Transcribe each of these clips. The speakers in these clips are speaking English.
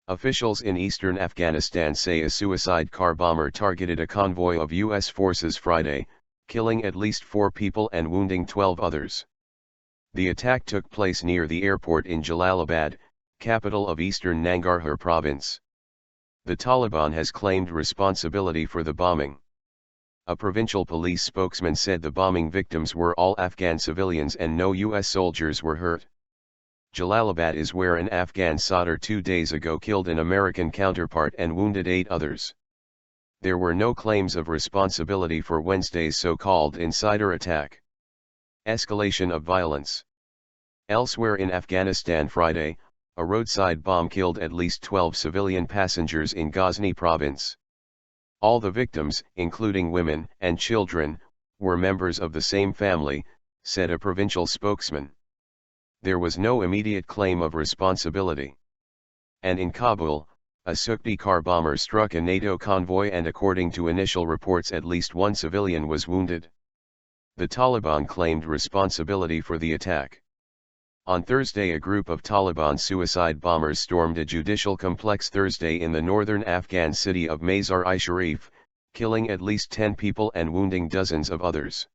Officials in eastern Afghanistan say a suicide car bomber targeted a convoy of U.S. forces Friday, killing at least 4 people and wounding 12 others. The attack took place near the airport in Jalalabad, capital of eastern Nangarhar province. The Taliban has claimed responsibility for the bombing. A provincial police spokesman said the bombing victims were all Afghan civilians and no U.S. soldiers were hurt. Jalalabad is where an Afghan soldier 2 days ago killed an American counterpart and wounded 8 others. There were no claims of responsibility for Wednesday's so-called insider attack. Escalation of violence. Elsewhere in Afghanistan Friday, a roadside bomb killed at least 12 civilian passengers in Ghazni province. All the victims, including women and children, were members of the same family, said a provincial spokesman. There was no immediate claim of responsibility. And in Kabul, a Sukhi car bomber struck a NATO convoy and according to initial reports at least 1 civilian was wounded. The Taliban claimed responsibility for the attack. On Thursday, a group of Taliban suicide bombers stormed a judicial complex Thursday in the northern Afghan city of Mazar-i-Sharif, killing at least 10 people and wounding dozens of others.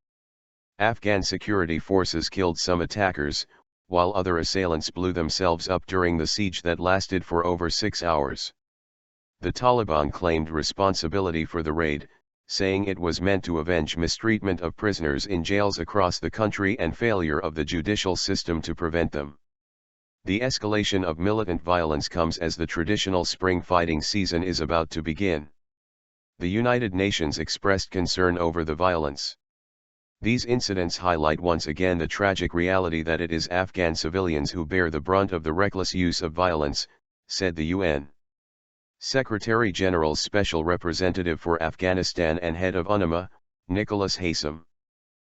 Afghan security forces killed some attackers, while other assailants blew themselves up during the siege that lasted for over 6 hours. The Taliban claimed responsibility for the raid, saying it was meant to avenge mistreatment of prisoners in jails across the country and failure of the judicial system to prevent them. The escalation of militant violence comes as the traditional spring fighting season is about to begin. The United Nations expressed concern over the violence. These incidents highlight once again the tragic reality that it is Afghan civilians who bear the brunt of the reckless use of violence, said the UN. Secretary General's Special Representative for Afghanistan and head of UNAMA, Nicholas Haysom.